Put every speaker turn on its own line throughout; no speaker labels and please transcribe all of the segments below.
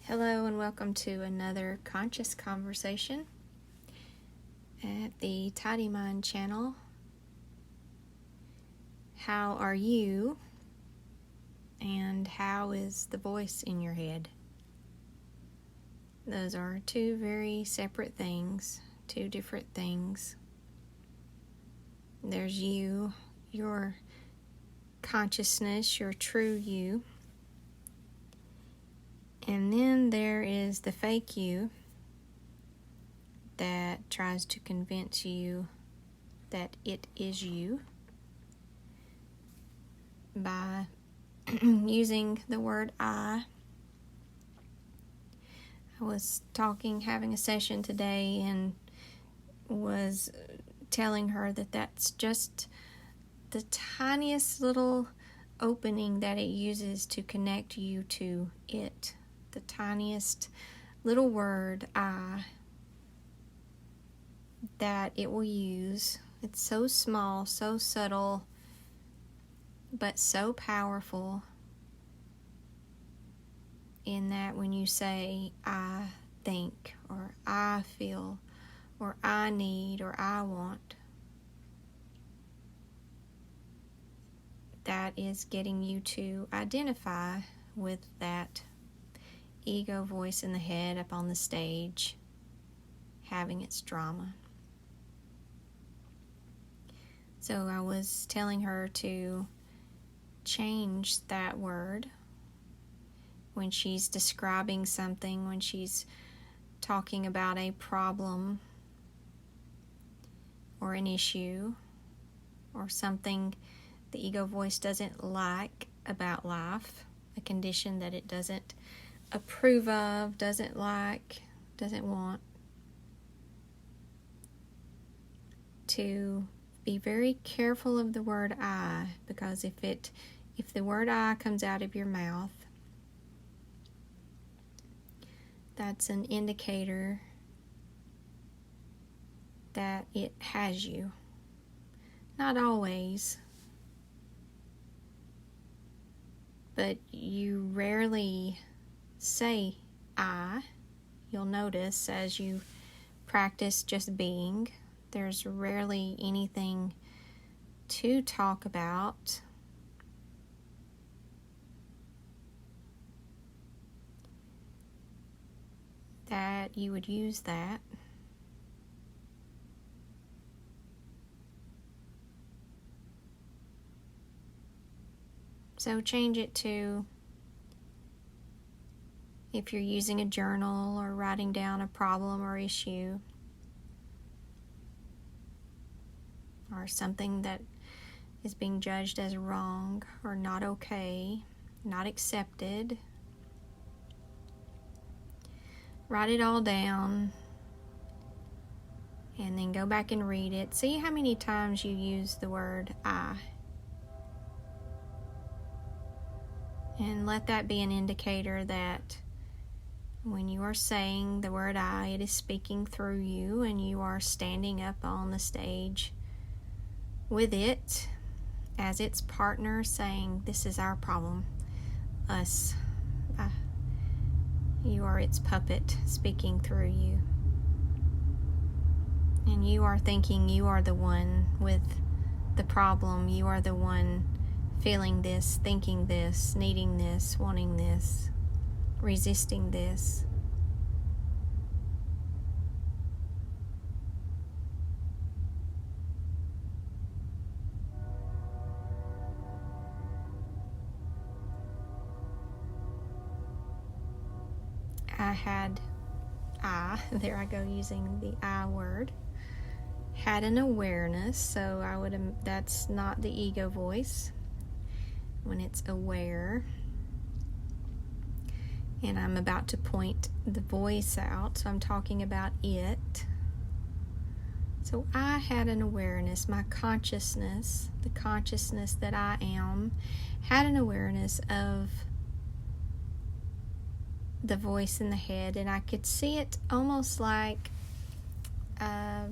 Hello and welcome to another conscious conversation at the Tidy Mind channel. How are you? And how is the voice in your head? Those are two very separate things, two different things. There's you, your consciousness, your true you. And then there is the fake you that tries to convince you that it is you by using the word I. I was having a session today and was telling her that that's just the tiniest little opening that it uses to connect you to it. The tiniest little word, I, that it will use. It's so small, so subtle, but so powerful in that when you say, I think, or I feel, or I need, or I want, that is getting you to identify with that ego voice in the head up on the stage having its drama. So I was telling her to change that word when she's describing something, when she's talking about a problem or an issue or something the ego voice doesn't like about life, a condition that it doesn't approve of, doesn't like, doesn't want, to be very careful of the word I, because if the word I comes out of your mouth, that's an indicator that it has you. Not always, but you rarely say I. You'll notice as you practice just being, there's rarely anything to talk about. That you would use that. So change it to, if you're using a journal or writing down a problem or issue, or something that is being judged as wrong or not okay, not accepted, write it all down and then go back and read it. See how many times you use the word I. And let that be an indicator that when you are saying the word I, it is speaking through you and you are standing up on the stage with it as its partner, saying, this is our problem, us. You are its puppet speaking through you. And you are thinking you are the one with the problem. You are the one feeling this, thinking this, needing this, wanting this, resisting this. There I go using the I word, had an awareness, so that's not the ego voice when it's aware. And I'm about to point the voice out, so I'm talking about it. So I had an awareness, my consciousness, the consciousness that I am, had an awareness of the voice in the head, and I could see it almost like a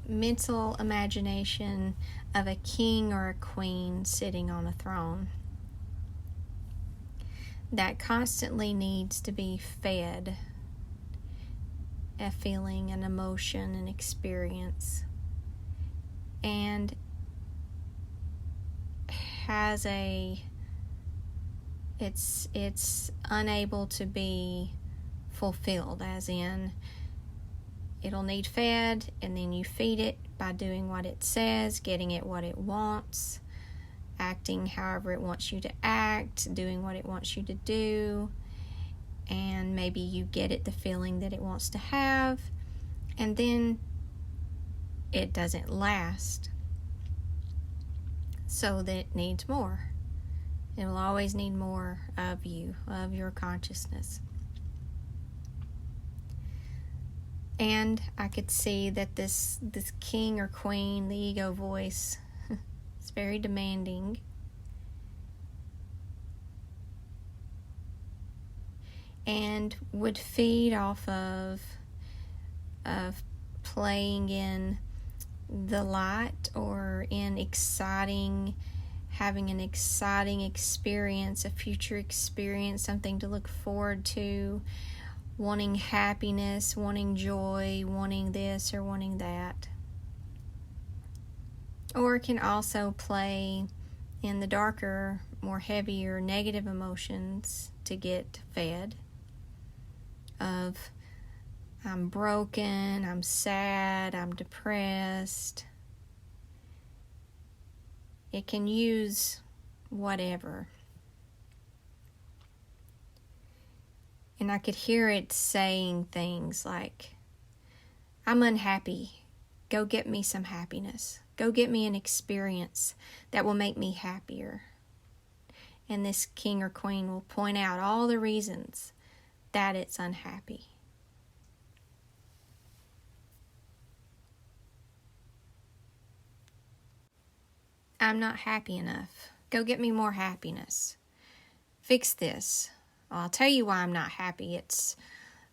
mental imagination of a king or a queen sitting on a throne. that constantly needs to be fed a feeling, an emotion, an experience, and has it's unable to be fulfilled, as in it'll need fed, and then you feed it by doing what it says, getting it what it wants, acting however it wants you to act, doing what it wants you to do, and maybe you get it the feeling that it wants to have, and then it doesn't last, so that it needs more. It will always need more of you, of your consciousness. And I could see that this king or queen, the ego voice, is very demanding. And would feed off of playing in the light, or in having an exciting experience, a future experience, something to look forward to, wanting happiness, wanting joy, wanting this or wanting that. Or it can also play in the darker, more heavier, negative emotions to get fed. Of, I'm broken, I'm sad, I'm depressed. It can use whatever. And I could hear it saying things like, I'm unhappy. Go get me some happiness. Go get me an experience that will make me happier. And this king or queen will point out all the reasons that it's unhappy. I'm not happy enough. Go get me more happiness. Fix this. I'll tell you why I'm not happy. It's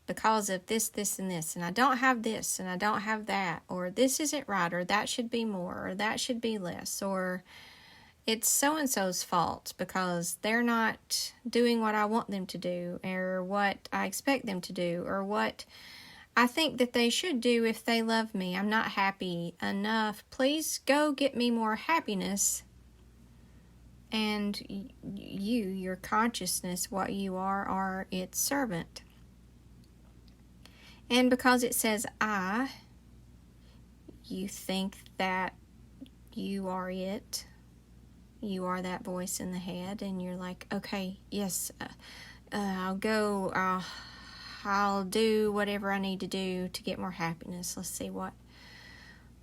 because of this, this, and this. And I don't have this, and I don't have that. Or this isn't right, or that should be more, or that should be less. Or it's so-and-so's fault because they're not doing what I want them to do, or what I expect them to do, or what I think that they should do if they love me. I'm not happy enough. Please go get me more happiness. And you, your consciousness, what you are its servant. And because it says I, you think that you are it. You are that voice in the head, and you're like, okay, yes, I'll go, I'll do whatever I need to do to get more happiness. Let's see, what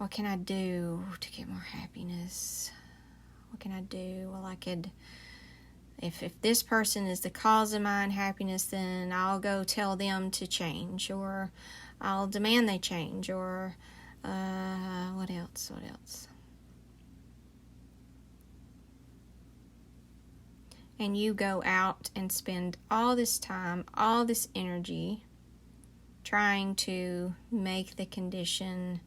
can I do to get more happiness? What can I do? Well, I could, if this person is the cause of my unhappiness, then I'll go tell them to change, or I'll demand they change, or what else? And you go out and spend all this time, all this energy trying to make the condition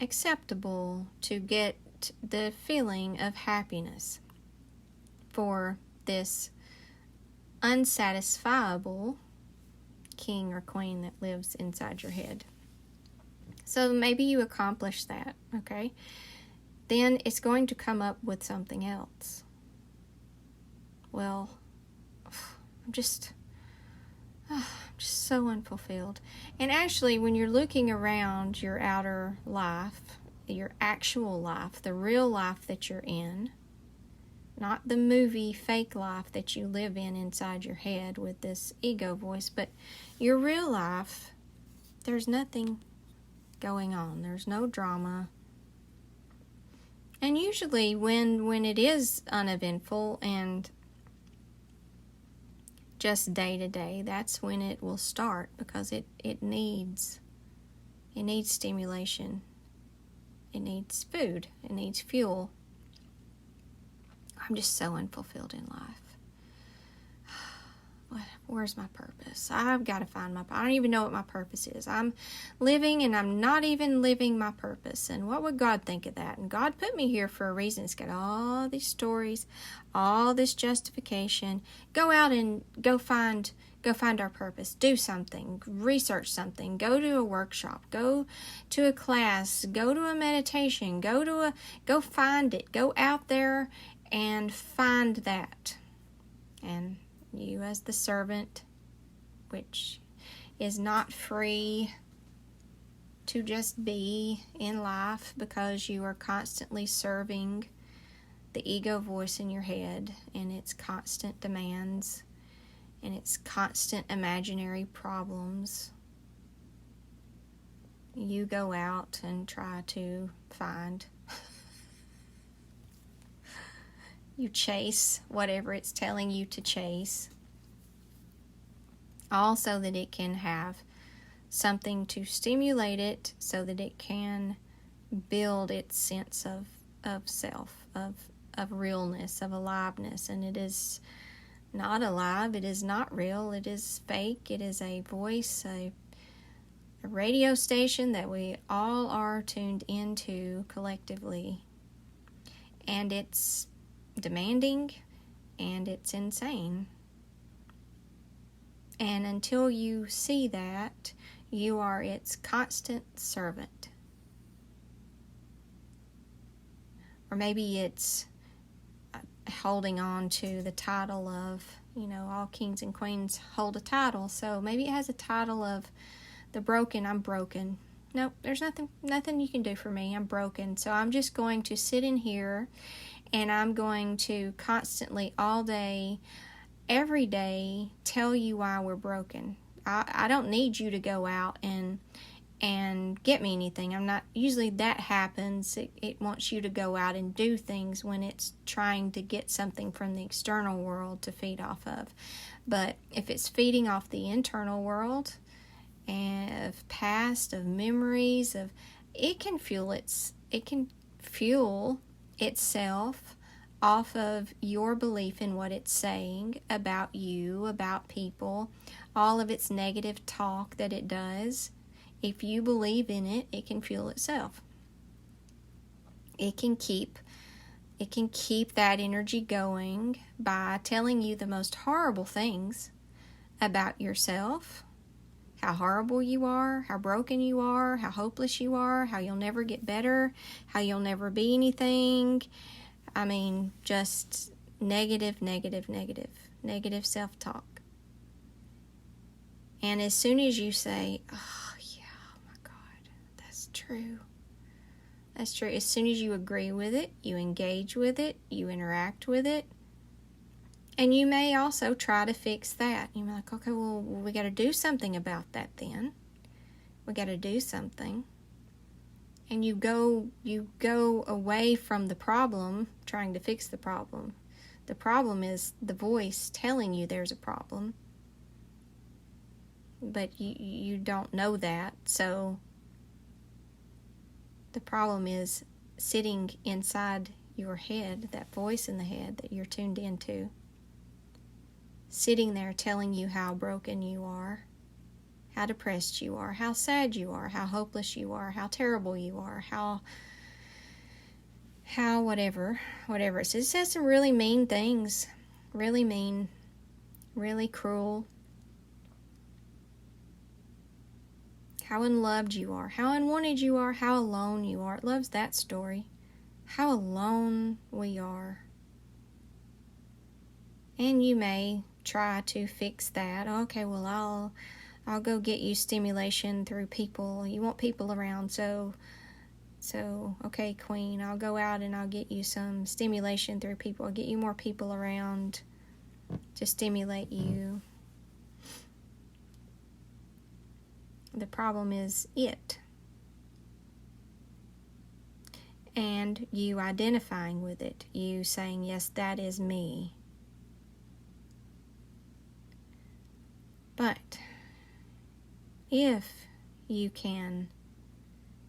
acceptable to get the feeling of happiness for this unsatisfiable king or queen that lives inside your head. So maybe you accomplish that, okay? Then it's going to come up with something else. Well, I'm just so unfulfilled. And actually, when you're looking around your outer life, your actual life, the real life that you're in, not the movie fake life that you live in inside your head with this ego voice, but your real life, there's nothing going on. There's no drama. And usually when it is uneventful and just day to day, that's when it will start, because it needs stimulation. It needs food. It needs fuel. I'm just so unfulfilled in life. where's my purpose? I've got to find I don't even know what my purpose is. I'm living and I'm not even living my purpose. And what would God think of that? And God put me here for a reason. It's got all these stories, all this justification. Go out and go find our purpose. Do something. Research something. Go to a workshop. Go to a class. Go to a meditation. Go find it. Go out there and find that. And you as the servant, which is not free to just be in life because you are constantly serving the ego voice in your head and its constant demands and its constant imaginary problems. You go out and try to find. You chase whatever it's telling you to chase. All so that it can have something to stimulate it so that it can build its sense of self, of realness, of aliveness. And it is not alive, it is not real, it is fake, it is a voice, a radio station that we all are tuned into collectively. And it's demanding and it's insane. And until you see that, you are its constant servant. Or maybe it's holding on to the title of, all kings and queens hold a title. So maybe it has a title of the broken. I'm broken. Nope, there's nothing you can do for me. I'm broken. So I'm just going to sit in here and I'm going to constantly, all day, every day, tell you why we're broken. I don't need you to go out and get me anything. I'm not, usually that happens. It wants you to go out and do things when it's trying to get something from the external world to feed off of. But if it's feeding off the internal world and of past, of memories, it can fuel itself off of your belief in what it's saying about you, about people, all of its negative talk that it does. If you believe in it, it can fuel itself. It can keep that energy going by telling you the most horrible things about yourself. How horrible you are, how broken you are, how hopeless you are, how you'll never get better, how you'll never be anything. I mean, just negative self-talk. And as soon as you say, oh yeah, oh my God, that's true. That's true. As soon as you agree with it, you engage with it, you interact with it, and you may also try to fix that. You're like, okay, well, we got to do something about that then. We got to do something. And you go away from the problem, trying to fix the problem. The problem is the voice telling you there's a problem. But you don't know that. So the problem is sitting inside your head, that voice in the head that you're tuned into. Sitting there telling you how broken you are, how depressed you are, how sad you are, how hopeless you are, how terrible you are, how whatever it says. It says some really mean things, really mean, really cruel. How unloved you are, how unwanted you are, how alone you are. It loves that story. How alone we are. And you may try to fix that. Okay, well, I'll go get you stimulation through people. You want people around, so okay, Queen, I'll go out and I'll get you some stimulation through people. I'll get you more people around to stimulate you. The problem is it. And you identifying with it. You saying, yes, that is me. But if you can,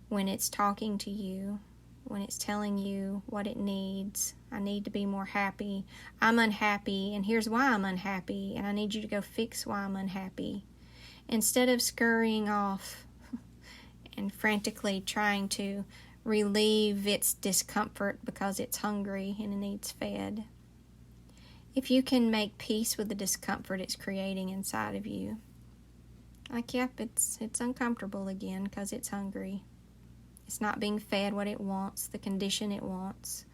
when it's talking to you, when it's telling you what it needs. I need to be more happy. I'm unhappy, and here's why I'm unhappy, and I need you to go fix why I'm unhappy. Instead of scurrying off and frantically trying to relieve its discomfort because it's hungry and it needs fed. If you can make peace with the discomfort it's creating inside of you, like, yep, it's uncomfortable again because it's hungry. It's not being fed what it wants, the condition it wants,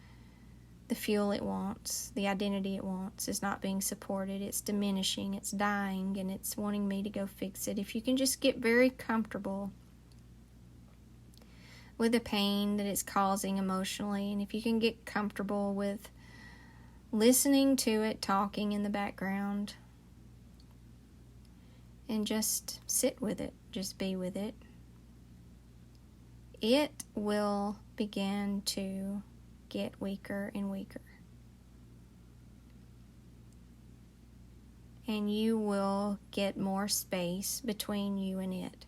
the fuel it wants, the identity it wants is not being supported. It's diminishing, it's dying, and it's wanting me to go fix it. If you can just get very comfortable with the pain that it's causing emotionally, and if you can get comfortable with listening to it talking in the background, and just sit with it, just be with it, it will begin to get weaker and weaker. And you will get more space between you and it.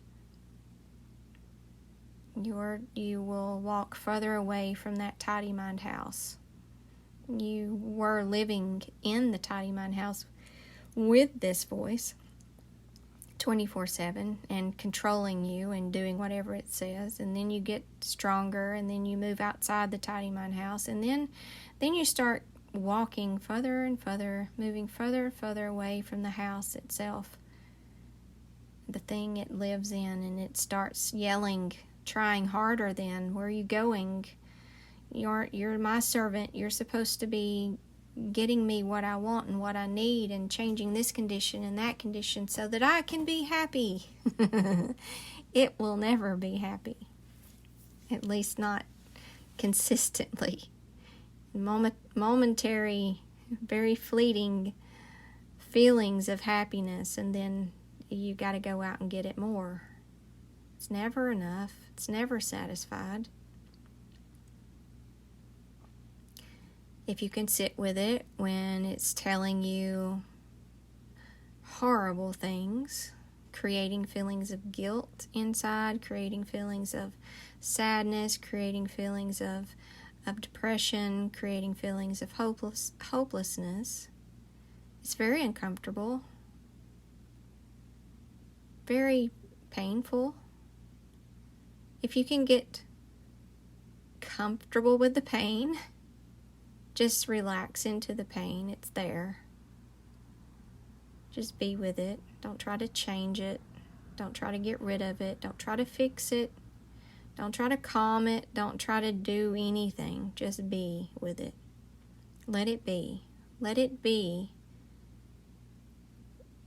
You will walk further away from that tidy mind house. You were living in the tidy mind house with this voice 24/7 and controlling you and doing whatever it says, and then you get stronger, and then you move outside the tidy mind house, and then you start walking further and further, moving further and further away from the house itself, the thing it lives in, and it starts yelling, trying harder. Then, where are you going? You're my servant. You're supposed to be getting me what I want and what I need, and changing this condition and that condition so that I can be happy. It will never be happy, at least not consistently. Momentary, very fleeting feelings of happiness, and then you got to go out and get it more. It's never enough. It's never satisfied. If you can sit with it when it's telling you horrible things, creating feelings of guilt inside, creating feelings of sadness, creating feelings of depression, creating feelings of hopelessness, it's very uncomfortable, very painful. If you can get comfortable with the pain, just relax into the pain. It's there. Just be with it. Don't try to change it. Don't try to get rid of it. Don't try to fix it. Don't try to calm it. Don't try to do anything. Just be with it. Let it be. Let it be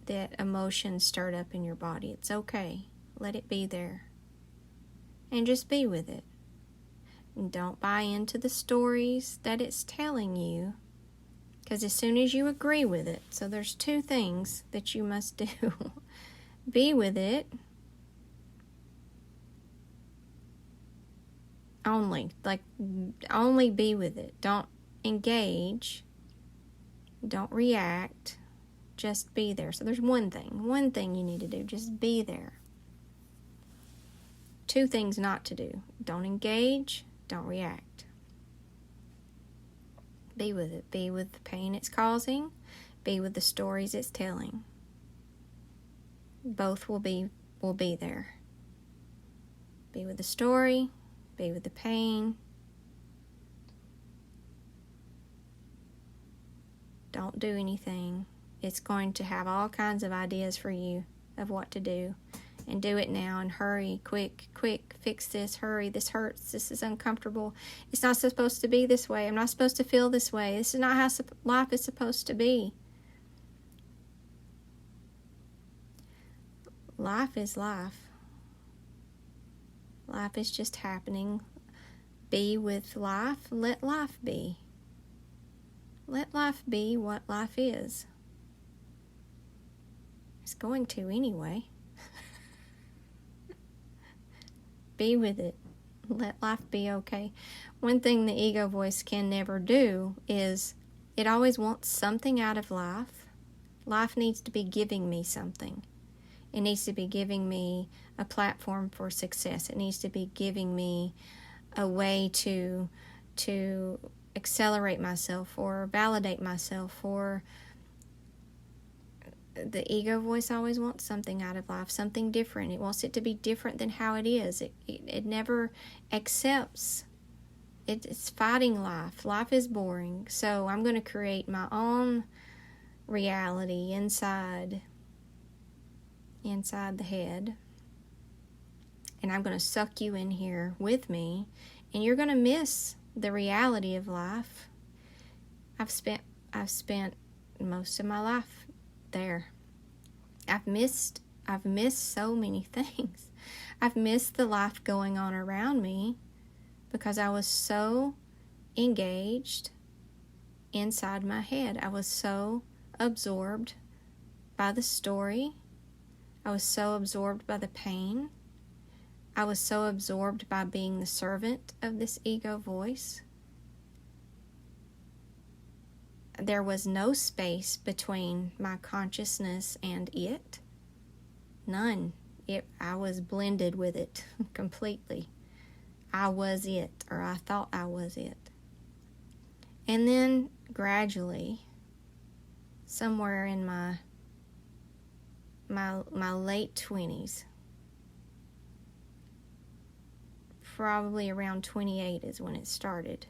that emotion stirred up in your body. It's okay. Let it be there. And just be with it. And don't buy into the stories that it's telling you, because as soon as you agree with it, so there's two things that you must do. Be with it. Only be with it. Don't engage. Don't react. Just be there. So there's one thing you need to do. Just be there. Two things not to do. Don't engage. Don't react. Be with it. Be with the pain it's causing. Be with the stories it's telling. Both will be there. Be with the story. Be with the pain. Don't do anything. It's going to have all kinds of ideas for you of what to do. And do it now, and hurry, quick, fix this, hurry, this hurts, this is uncomfortable. It's not supposed to be this way. I'm not supposed to feel this way. This is not how life is supposed to be. Life is life. Life is just happening. Be with life. Let life be. Let life be what life is. It's going to anyway. Be with it. Let life be okay. One thing the ego voice can never do is it always wants something out of life. Life needs to be giving me something. It needs to be giving me a platform for success. It needs to be giving me a way to accelerate myself or validate myself, or the ego voice always wants something out of life, something different. It wants it to be different than how it is. It never accepts. It's fighting life. Life is boring. So I'm going to create my own reality inside the head. And I'm going to suck you in here with me. And you're going to miss the reality of life. I've spent most of my life there. I've missed so many things. I've missed the life going on around me because I was so engaged inside my head. I was so absorbed by the story. I was so absorbed by the pain. I was so absorbed by being the servant of this ego voice. There was no space between my consciousness and it. None. I was blended with it completely. I was it, or I thought I was it. And then gradually, somewhere in my late 20s, probably around 28 is when it started,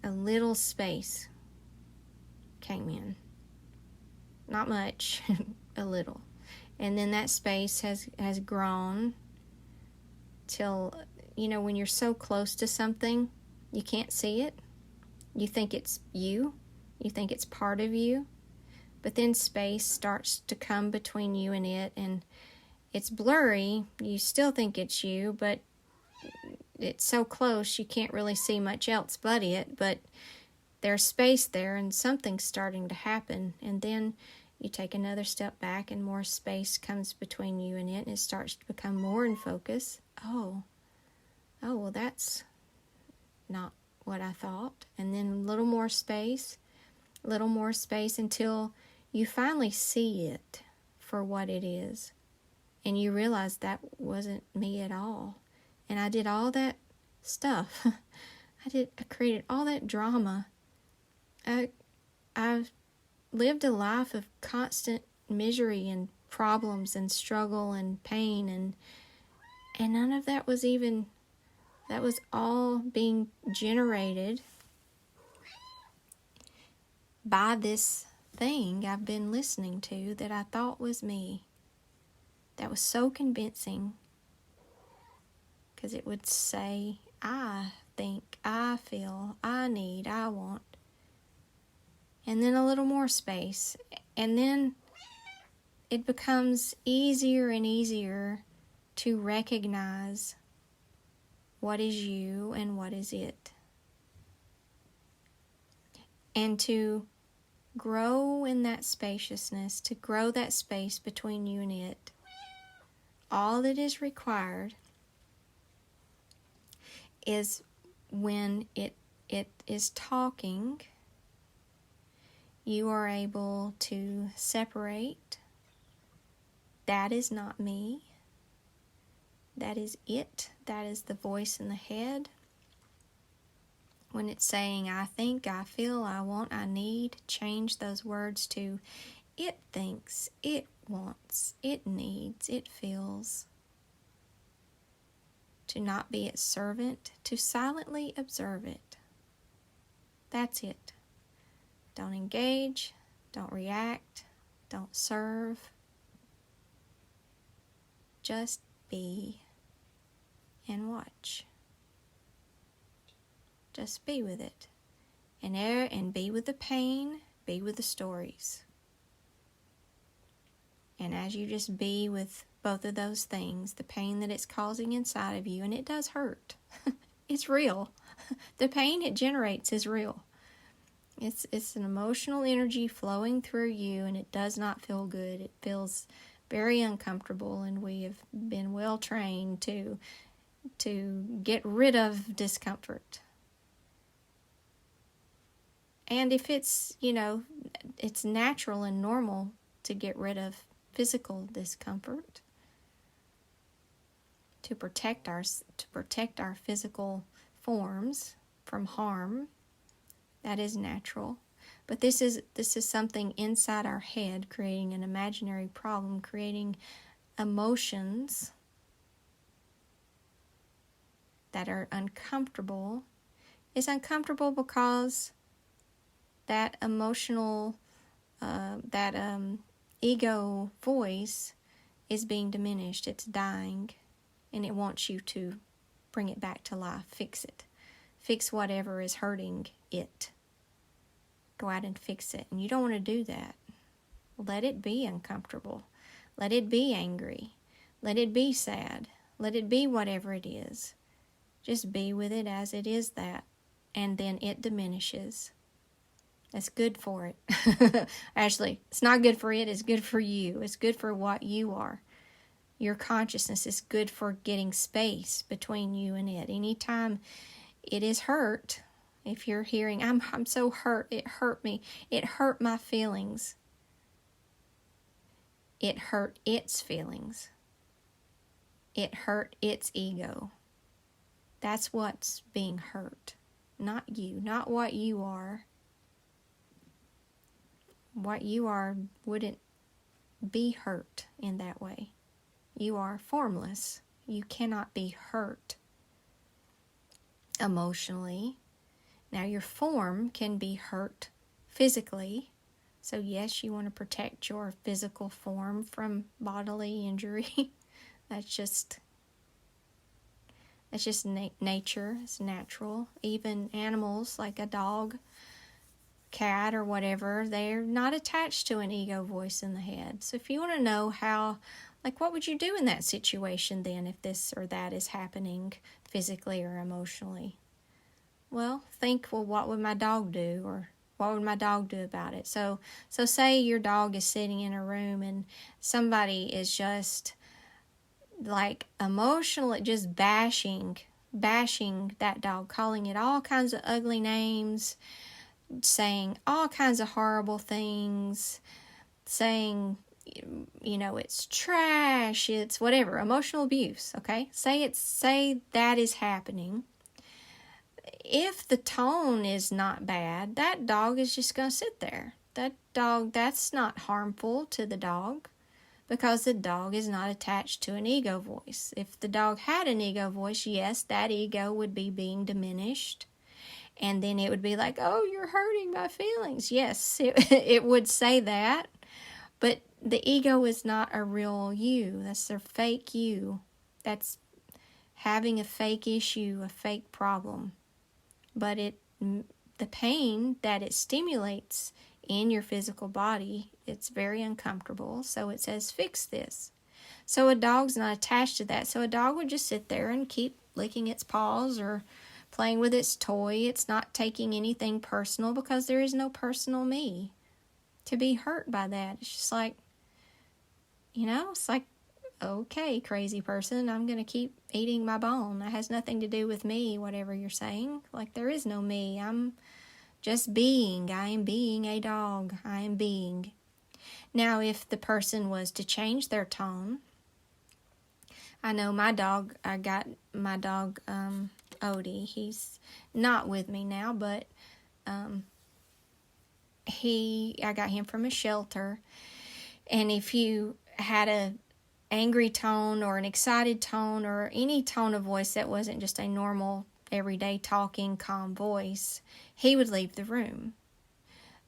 a little space came in. Not much, a little. And then that space has grown till, when you're so close to something, you can't see it. You think it's you. You think it's part of you. But then space starts to come between you and it, and it's blurry. You still think it's you, but it's so close you can't really see much else but it. But there's space there, and something's starting to happen. And then you take another step back, and more space comes between you and it, and it starts to become more in focus. Oh, well, that's not what I thought. And then a little more space until you finally see it for what it is. And you realize that wasn't me at all. And I did all that stuff. I created all that drama. I lived a life of constant misery and problems and struggle and pain, and none of that was that was all being generated by this thing I've been listening to that I thought was me. That was so convincing, because it would say, I think, I feel, I need, I want. And then a little more space. And then it becomes easier and easier to recognize what is you and what is it. And to grow in that spaciousness, to grow that space between you and it. All that is required is when it is talking, you are able to separate. That is not me. That is it. That is the voice in the head. When it's saying, I think, I feel, I want, I need, change those words to it thinks, it wants, it needs, it feels. To not be its servant, to silently observe it. That's it. Don't engage, don't react, don't serve. Just be and watch. Just be with it. And be with the pain, be with the stories. And as you just be with both of those things, the pain that it's causing inside of you, and it does hurt. It's real. The pain it generates is real. It's an emotional energy flowing through you, and it does not feel good. It feels very uncomfortable, and we have been well trained to get rid of discomfort. And if it's, it's natural and normal to get rid of physical discomfort. to protect our physical forms from harm. That is natural. But this is something inside our head, creating an imaginary problem, creating emotions that are uncomfortable. It's uncomfortable because that emotional, ego voice is being diminished. It's dying, and it wants you to bring it back to life. Fix it. Fix whatever is hurting it. Go out and fix it. And you don't want to do that. Let it be uncomfortable. Let it be angry. Let it be sad. Let it be whatever it is. Just be with it as it is that. And then it diminishes. That's good for it. Actually, it's not good for it. It's good for you. It's good for what you are. Your consciousness is good for getting space between you and it. Anytime it is hurt, if you're hearing, I'm so hurt, it hurt me, it hurt my feelings. It hurt its feelings. It hurt its ego. That's what's being hurt. Not you, not what you are. What you are wouldn't be hurt in that way. You are formless. You cannot be hurt emotionally. Now, your form can be hurt physically. So, yes, you want to protect your physical form from bodily injury. That's just nature. It's natural. Even animals like a dog, cat, or whatever, they're not attached to an ego voice in the head. So if you want to know how, like, what would you do in that situation then if this or that is happening physically or emotionally? Well, think, well, what would my dog do? Or what would my dog do about it? So say your dog is sitting in a room and somebody is just like emotionally just bashing that dog, calling it all kinds of ugly names, saying all kinds of horrible things, saying, it's trash, it's whatever, emotional abuse, okay? Say that is happening. If the tone is not bad, that dog is just going to sit there. That's not harmful to the dog because the dog is not attached to an ego voice. If the dog had an ego voice, yes, that ego would be being diminished. And then it would be like, oh, you're hurting my feelings. Yes, it would say that. But the ego is not a real you. That's their fake you. That's having a fake issue, a fake problem. But the pain that it stimulates in your physical body, it's very uncomfortable. So it says, fix this. So a dog's not attached to that. So a dog would just sit there and keep licking its paws or playing with its toy. It's not taking anything personal because there is no personal me to be hurt by that. It's just like, it's like, okay, crazy person, I'm going to keep eating my bone. That has nothing to do with me, whatever you're saying. Like, there is no me. I'm just being. I am being a dog. I am being. Now, if the person was to change their tone, I know I got my dog, Odie. He's not with me now, but I got him from a shelter. And if you had a angry tone or an excited tone or any tone of voice that wasn't just a normal, everyday talking, calm voice, he would leave the room.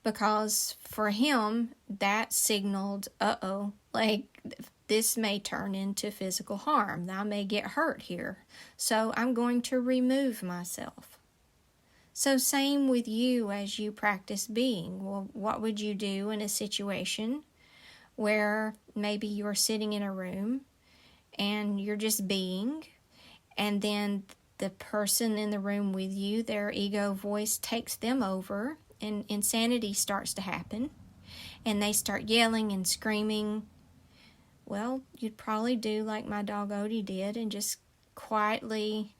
Because for him, that signaled, like this may turn into physical harm. I may get hurt here. So I'm going to remove myself. So same with you as you practice being. Well, what would you do in a situation where maybe you're sitting in a room and you're just being, and then the person in the room with you, their ego voice takes them over, and insanity starts to happen, and they start yelling and screaming? Well, you'd probably do like my dog Odie did and just quietly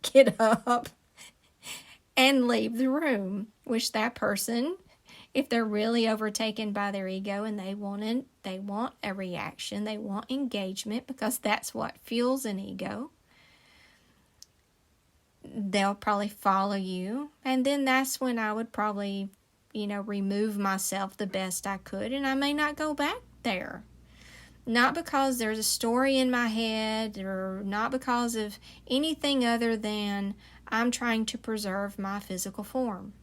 get up and leave the room, which that person if they're really overtaken by their ego and they want a reaction, they want engagement, because that's what fuels an ego, they'll probably follow you. And then that's when I would probably, remove myself the best I could, and I may not go back there. Not because there's a story in my head, or not because of anything other than I'm trying to preserve my physical form.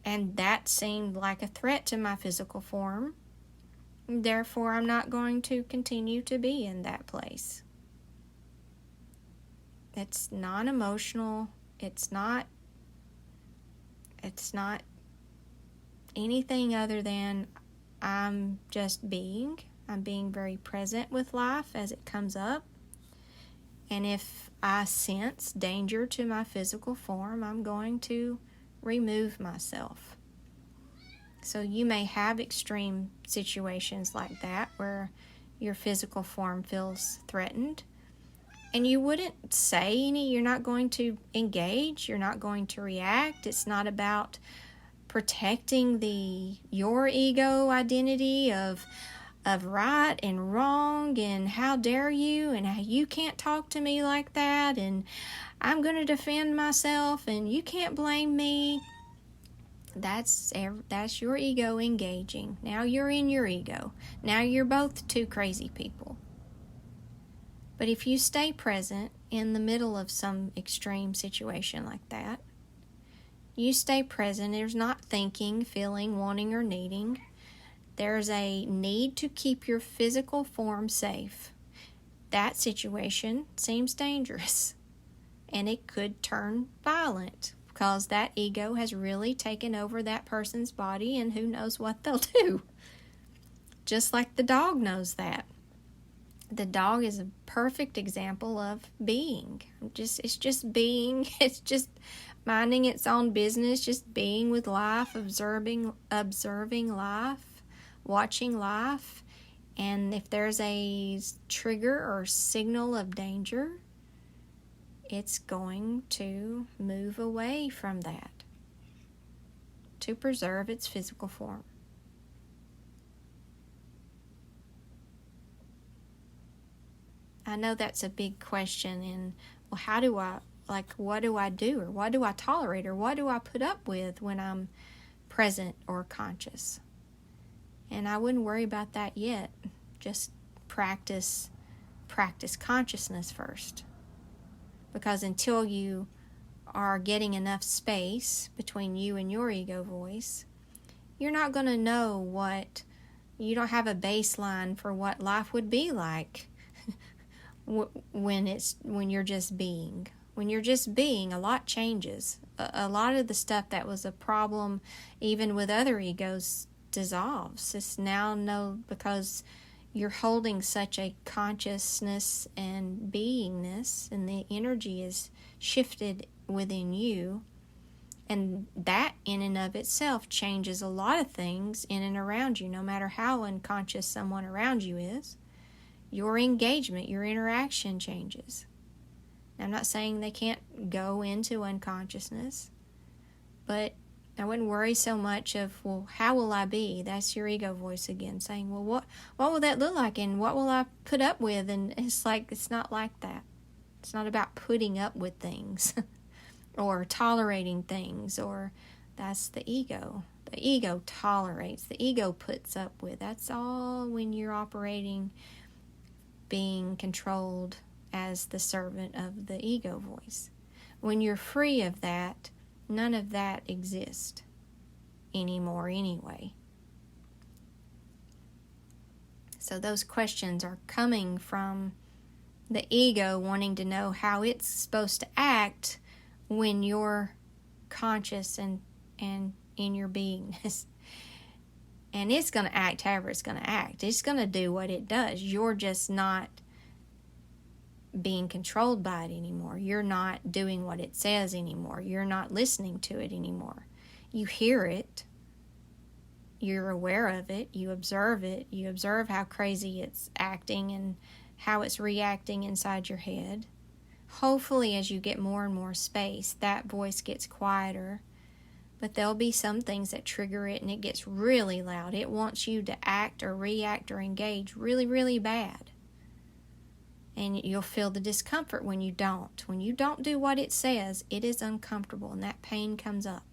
And that seemed like a threat to my physical form. Therefore, I'm not going to continue to be in that place. It's non-emotional. It's not anything other than I'm just being. I'm being very present with life as it comes up. And if I sense danger to my physical form, I'm going to remove myself. So you may have extreme situations like that where your physical form feels threatened, and you wouldn't say you're not going to engage, you're not going to react. It's not about protecting your ego identity of right and wrong, and how dare you, and how you can't talk to me like that, and I'm going to defend myself, and you can't blame me. That's your ego engaging. Now you're in your ego. Now you're both two crazy people. But if you stay present in the middle of some extreme situation like that, you stay present. There's not thinking, feeling, wanting, or needing. There's a need to keep your physical form safe. That situation seems dangerous, and it could turn violent, because that ego has really taken over that person's body, and who knows what they'll do. Just like the dog knows that. The dog is a perfect example of being. It's just being. It's just minding its own business, just being with life, observing life, watching life. And if there's a trigger or signal of danger, it's going to move away from that to preserve its physical form. I know that's a big question, and well, what do I do, or what do I tolerate, or what do I put up with when I'm present or conscious? And I wouldn't worry about that yet. Just practice consciousness first. Because until you are getting enough space between you and your ego voice, you're not going to know you don't have a baseline for what life would be like when you're just being. When you're just being, a lot changes. A lot of the stuff that was a problem even with other egos dissolves. It's now because you're holding such a consciousness and beingness, and the energy is shifted within you, and that in and of itself changes a lot of things in and around you. No matter how unconscious someone around you is, your engagement, your interaction changes. I'm not saying they can't go into unconsciousness, but I wouldn't worry so much of, well, how will I be? That's your ego voice again saying, well, what will that look like, and what will I put up with? And it's not like that. It's not about putting up with things or tolerating things, or that's the ego. The ego tolerates. The ego puts up with. That's all when you're operating, being controlled as the servant of the ego voice. When you're free of that, none of that exists anymore anyway. So those questions are coming from the ego wanting to know how it's supposed to act when you're conscious and in your beingness. And it's going to act however it's going to act. It's going to do what it does. You're just not being controlled by it anymore. You're not doing what it says anymore. You're not listening to it anymore. You hear it. You're aware of it. You observe it. You observe how crazy it's acting and how it's reacting inside your head. Hopefully, as you get more and more space, that voice gets quieter, But there'll be some things that trigger it and it gets really loud. It wants you to act or react or engage really, really bad. And you'll feel the discomfort when you don't. When you don't do what it says, it is uncomfortable and that pain comes up.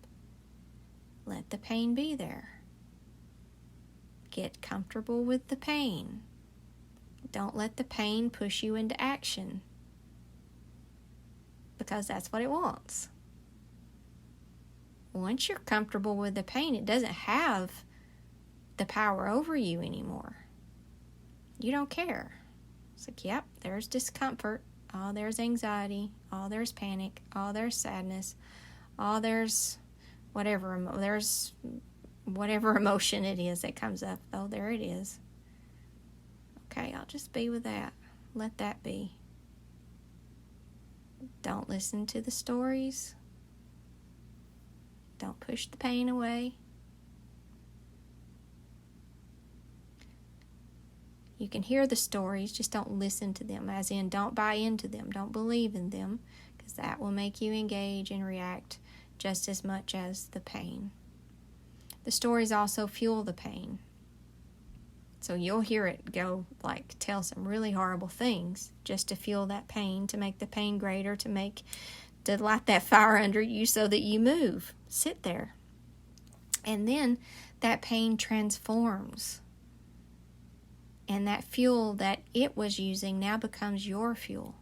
Let the pain be there. Get comfortable with the pain. Don't let the pain push you into action, because that's what it wants. Once you're comfortable with the pain, it doesn't have the power over you anymore. You don't care. It's like, yep, there's discomfort. Oh, there's anxiety. Oh, there's panic. Oh, there's sadness. Oh, there's whatever emotion it is that comes up. Oh, there it is. Okay, I'll just be with that. Let that be. Don't listen to the stories. Don't push the pain away. You can hear the stories, just don't listen to them, as in don't buy into them, don't believe in them, because that will make you engage and react just as much as the pain. The stories also fuel the pain. So you'll hear it go, like, tell some really horrible things just to fuel that pain, to make the pain greater, to light that fire under you so that you move. Sit there. And then that pain transforms. And that fuel that it was using now becomes your fuel.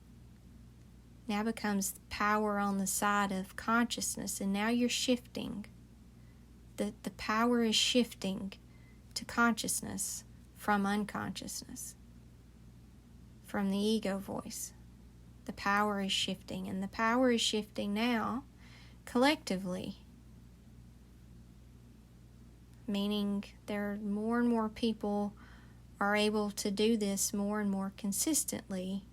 Now becomes power on the side of consciousness. And now you're shifting. The power is shifting to consciousness from unconsciousness, from the ego voice. The power is shifting, and the power is shifting now collectively, meaning there are more and more people are able to do this more and more consistently,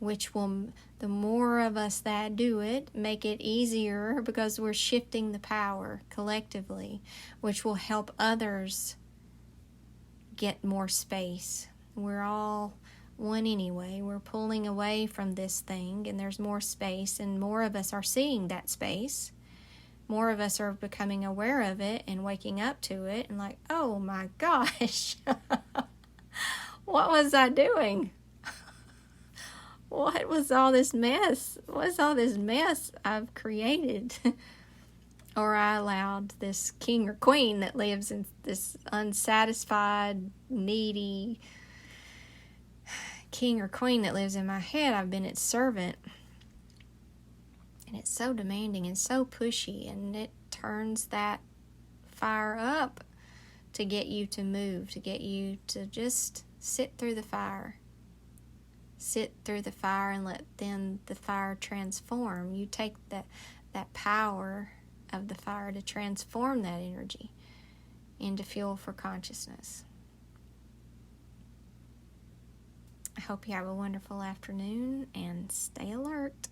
which will, the more of us that do it, make it easier because we're shifting the power collectively, which will help others get more space. We're all one anyway. We're pulling away from this thing, and there's more space, and more of us are seeing that space. More of us are becoming aware of it and waking up to it and like, oh my gosh, what was I doing? What was all this mess? What's all this mess I've created? Or I allowed this king or queen that lives in this unsatisfied, needy king or queen that lives in my head. I've been its servant. And it's so demanding and so pushy, and it turns that fire up to get you to move, to get you to just sit through the fire. Sit through the fire and let then the fire transform. You take that power of the fire to transform that energy into fuel for consciousness. I hope you have a wonderful afternoon and stay alert.